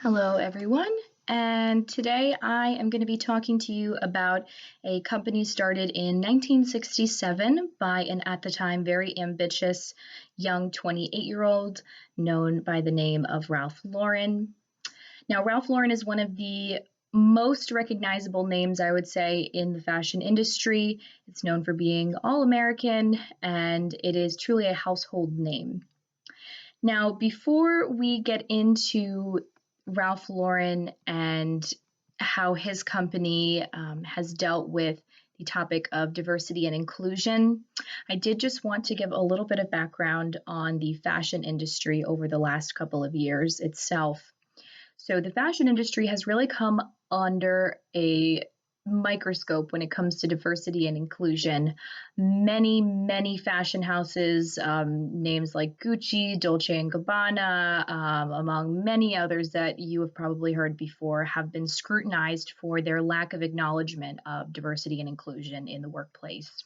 Hello, everyone. And today I am going to be talking to you about a company started in 1967 by an at the time very ambitious young 28-year-old known by the name of Ralph Lauren. Now, Ralph Lauren is one of the most recognizable names, I would say, in the fashion industry. It's known for being all American, and it is truly a household name. Now, before we get into Ralph Lauren and how his company has dealt with the topic of diversity and inclusion, I did just want to give a little bit of background on the fashion industry over the last couple of years itself. So, the fashion industry has really come under a microscope when it comes to diversity and inclusion. Many fashion houses, names like Gucci, Dolce and Gabbana, among many others that you have probably heard before, have been scrutinized for their lack of acknowledgement of diversity and inclusion in the workplace.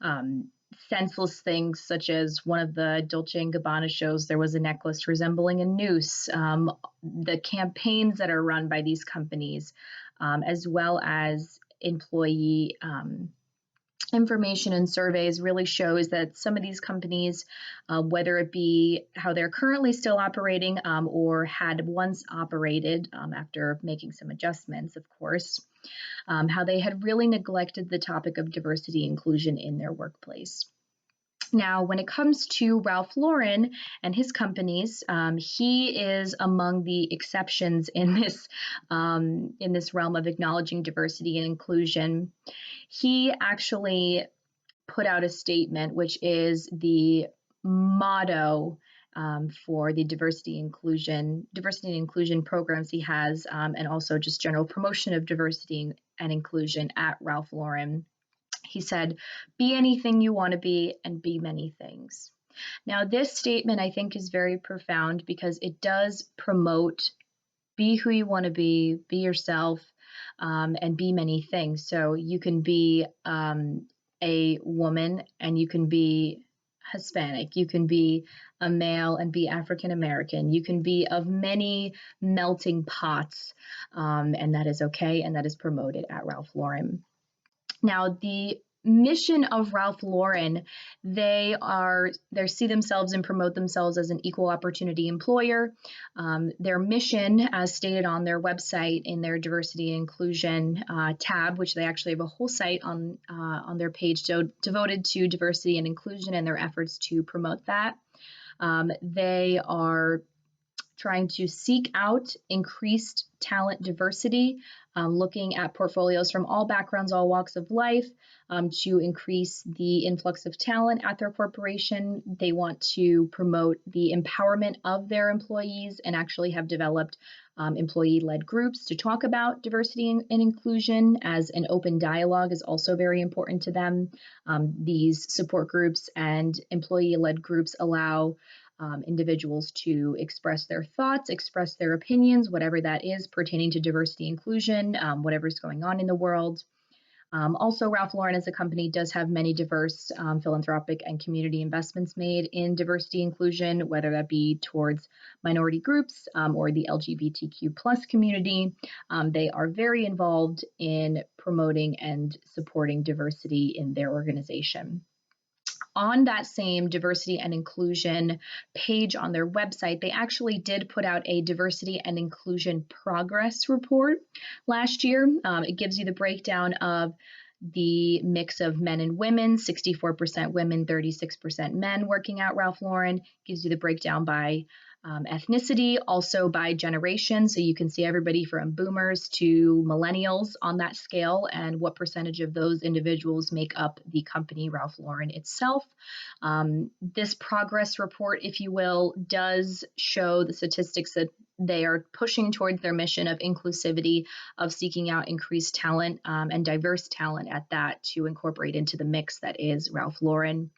Um, Senseless things such as one of the Dolce and Gabbana shows, there was a necklace resembling a noose. The campaigns that are run by these companies, as well as employee information and surveys, really shows that some of these companies, whether it be how they're currently still operating or had once operated after making some adjustments, of course, how they had really neglected the topic of diversity inclusion in their workplace. Now, when it comes to Ralph Lauren and his companies, he is among the exceptions in this realm of acknowledging diversity and inclusion. He actually put out a statement, which is the motto for the diversity and inclusion programs he has, and also just general promotion of diversity and inclusion at Ralph Lauren. He said, "Be anything you want to be and be many things." Now, this statement I think is very profound because it does promote be who you want to be yourself, and be many things. So you can be a woman and you can be Hispanic, you can be a male and be African American, you can be of many melting pots, and that is okay, and that is promoted at Ralph Lauren. Now, the mission of Ralph Lauren, they see themselves and promote themselves as an equal opportunity employer. Their mission, as stated on their website in their diversity and inclusion tab, which they actually have a whole site on their page devoted to diversity and inclusion and their efforts to promote that. They are trying to seek out increased talent diversity, looking at portfolios from all backgrounds, all walks of life, to increase the influx of talent at their corporation. They want to promote the empowerment of their employees and actually have developed employee-led groups to talk about diversity and inclusion, as an open dialogue is also very important to them. These support groups and employee-led groups allow individuals to express their thoughts, express their opinions, whatever that is pertaining to diversity inclusion, whatever's going on in the world. Also, Ralph Lauren as a company does have many diverse philanthropic and community investments made in diversity inclusion, whether that be towards minority groups or the LGBTQ plus community. They are very involved in promoting and supporting diversity in their organization. On that same diversity and inclusion page on their website, they actually did put out a diversity and inclusion progress report last year. It gives you the breakdown of the mix of men and women, 64% women, 36% men working at Ralph Lauren. Gives you the breakdown by ethnicity, also by generation. So you can see everybody from boomers to millennials on that scale and what percentage of those individuals make up the company Ralph Lauren itself. This progress report, if you will, does show the statistics that they are pushing towards their mission of inclusivity, of seeking out increased talent and diverse talent at that to incorporate into the mix that is Ralph Lauren.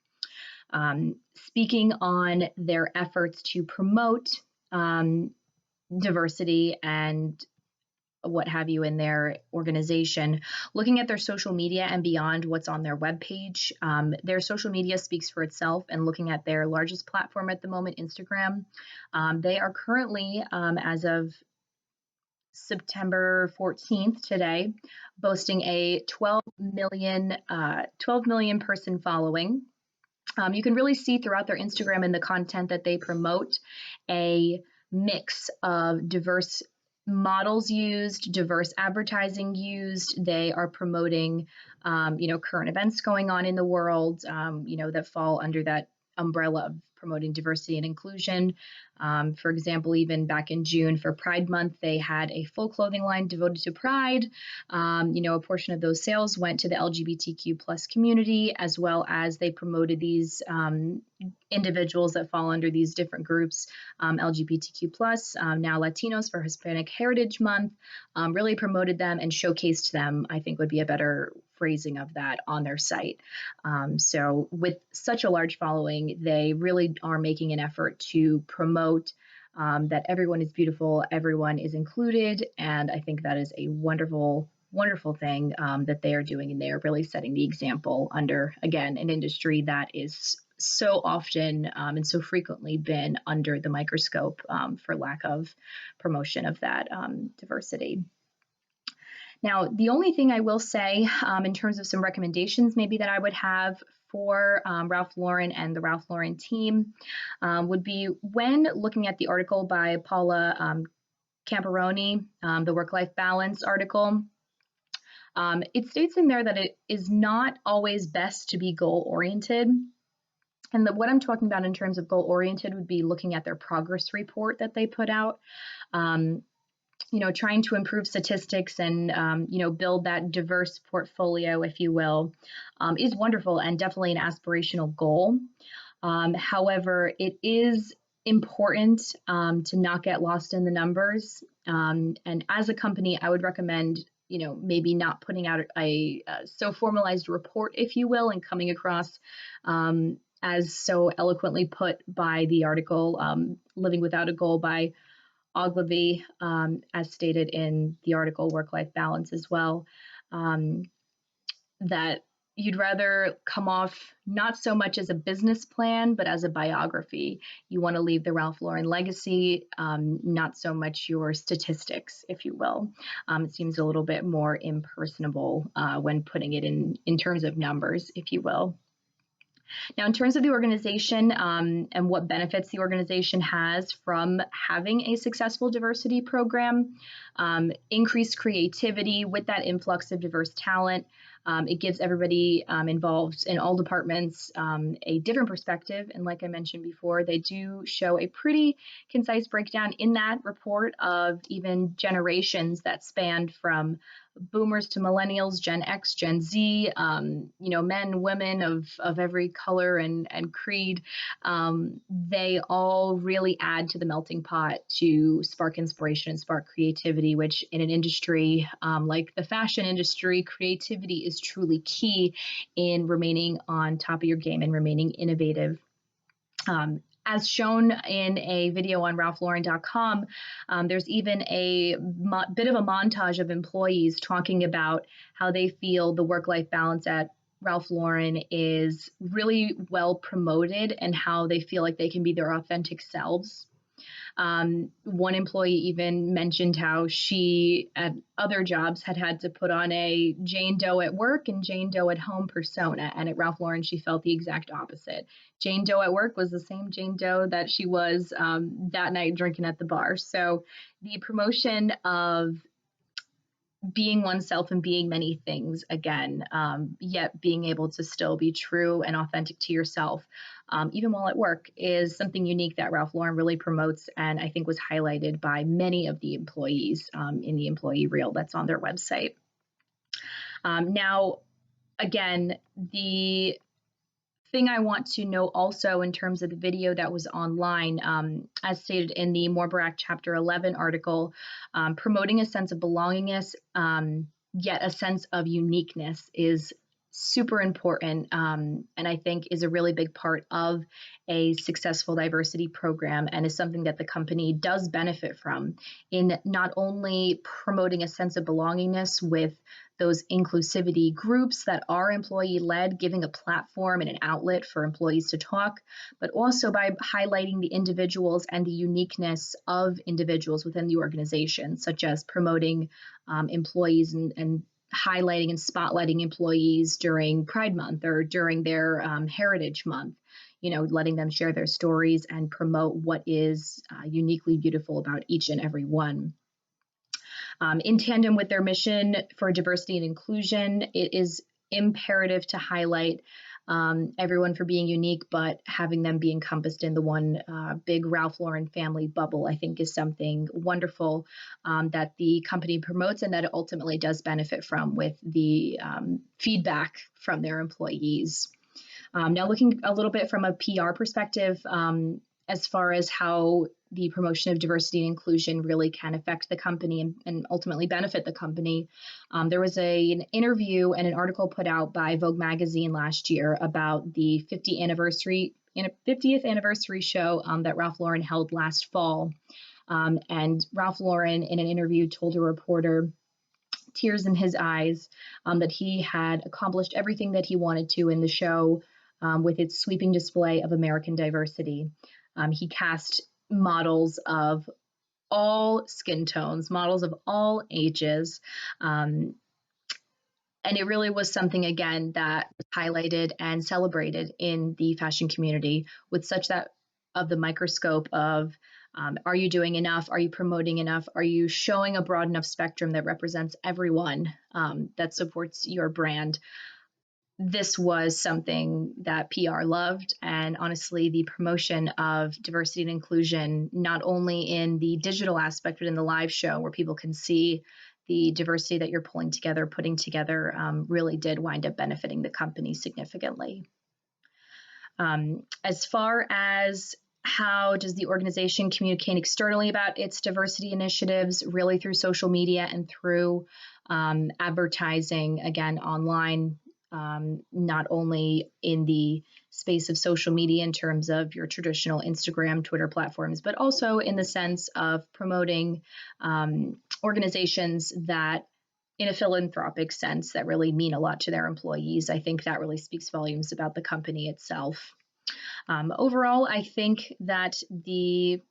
Speaking on their efforts to promote diversity and what have you in their organization, looking at their social media and beyond what's on their webpage. Their social media speaks for itself, and looking at their largest platform at the moment, Instagram, they are currently, as of September 14th today, boasting a 12 million person following. You can really see throughout their Instagram and the content that they promote a mix of diverse models used, diverse advertising used. They are promoting, current events going on in the world, that fall under that umbrella of promoting diversity and inclusion. For example, even back in June for Pride Month, they had a full clothing line devoted to Pride. A portion of those sales went to the LGBTQ plus community, as well as they promoted these individuals that fall under these different groups, LGBTQ plus, now Latinos for Hispanic Heritage Month, really promoted them and showcased them, I think would be a better phrasing of that, on their site. So with such a large following, they really are making an effort to promote that everyone is beautiful, everyone is included, and I think that is a wonderful thing that they are doing, and they are really setting the example under, again, an industry that is so often and so frequently been under the microscope for lack of promotion of that diversity. Now, the only thing I will say in terms of some recommendations maybe that I would have for Ralph Lauren and the Ralph Lauren team would be, when looking at the article by Paula Camperoni, the Work-Life Balance article, it states in there that it is not always best to be goal-oriented. And what I'm talking about in terms of goal-oriented would be looking at their progress report that they put out. Trying to improve statistics and, build that diverse portfolio, if you will, is wonderful and definitely an aspirational goal. However, it is important to not get lost in the numbers. And as a company, I would recommend, maybe not putting out a so formalized report, if you will, and coming across as so eloquently put by the article, Living Without a Goal by Ogilvy, as stated in the article Work-Life Balance as well, that you'd rather come off not so much as a business plan, but as a biography. You want to leave the Ralph Lauren legacy, not so much your statistics, if you will. It seems a little bit more impersonable when putting it in terms of numbers, if you will. Now, in terms of the organization and what benefits the organization has from having a successful diversity program, increased creativity with that influx of diverse talent. It gives everybody involved in all departments a different perspective. And like I mentioned before, they do show a pretty concise breakdown in that report of even generations that spanned from boomers to millennials, Gen X, Gen Z, men, women of every color and creed. They all really add to the melting pot to spark inspiration and spark creativity, which in an industry like the fashion industry, creativity is truly key in remaining on top of your game and remaining innovative. As shown in a video on ralphlauren.com, there's even a bit of a montage of employees talking about how they feel the work-life balance at Ralph Lauren is really well promoted and how they feel like they can be their authentic selves. One employee even mentioned how she, at other jobs, had to put on a Jane Doe at work and Jane Doe at home persona. And at Ralph Lauren, she felt the exact opposite. Jane Doe at work was the same Jane Doe that she was that night drinking at the bar. So the promotion of being oneself and being many things again, yet being able to still be true and authentic to yourself, even while at work, is something unique that Ralph Lauren really promotes, and I think was highlighted by many of the employees in the employee reel that's on their website. Now, again, the thing I want to know also in terms of the video that was online, as stated in the Morbarak Chapter 11 article, promoting a sense of belongingness, yet a sense of uniqueness is super important, and I think is a really big part of a successful diversity program, and is something that the company does benefit from in not only promoting a sense of belongingness with those inclusivity groups that are employee led, giving a platform and an outlet for employees to talk, but also by highlighting the individuals and the uniqueness of individuals within the organization, such as promoting employees and highlighting and spotlighting employees during Pride Month or during their Heritage Month, letting them share their stories and promote what is uniquely beautiful about each and every one. In tandem with their mission for diversity and inclusion, it is imperative to highlight everyone for being unique, but having them be encompassed in the one big Ralph Lauren family bubble, I think is something wonderful that the company promotes and that it ultimately does benefit from with the feedback from their employees. Now, looking a little bit from a PR perspective, as far as how the promotion of diversity and inclusion really can affect the company and ultimately benefit the company. There was an interview and an article put out by Vogue magazine last year about the 50th anniversary show that Ralph Lauren held last fall. And Ralph Lauren, in an interview, told a reporter, tears in his eyes, that he had accomplished everything that he wanted to in the show with its sweeping display of American diversity. He cast models of all skin tones, models of all ages. And it really was something, again, that was highlighted and celebrated in the fashion community with such that of the microscope of are you doing enough? Are you promoting enough? Are you showing a broad enough spectrum that represents everyone that supports your brand? This was something that PR loved, and honestly, the promotion of diversity and inclusion, not only in the digital aspect, but in the live show where people can see the diversity that you're putting together, really did wind up benefiting the company significantly. As far as how does the organization communicate externally about its diversity initiatives, really through social media and through advertising, again, online, not only in the space of social media in terms of your traditional Instagram, Twitter platforms, but also in the sense of promoting organizations that, in a philanthropic sense, that really mean a lot to their employees. I think that really speaks volumes about the company itself. Overall, I think that the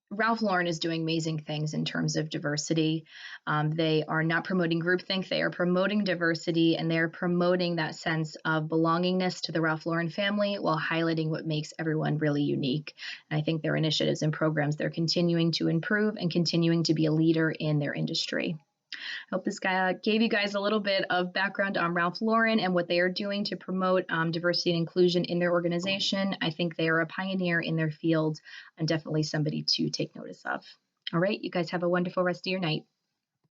Ralph Lauren is doing amazing things in terms of diversity. They are not promoting groupthink, they are promoting diversity, and they're promoting that sense of belongingness to the Ralph Lauren family while highlighting what makes everyone really unique. And I think their initiatives and programs, they're continuing to improve and continuing to be a leader in their industry. I hope this guy gave you guys a little bit of background on Ralph Lauren and what they are doing to promote diversity and inclusion in their organization. I think they are a pioneer in their field and definitely somebody to take notice of. All right, you guys have a wonderful rest of your night.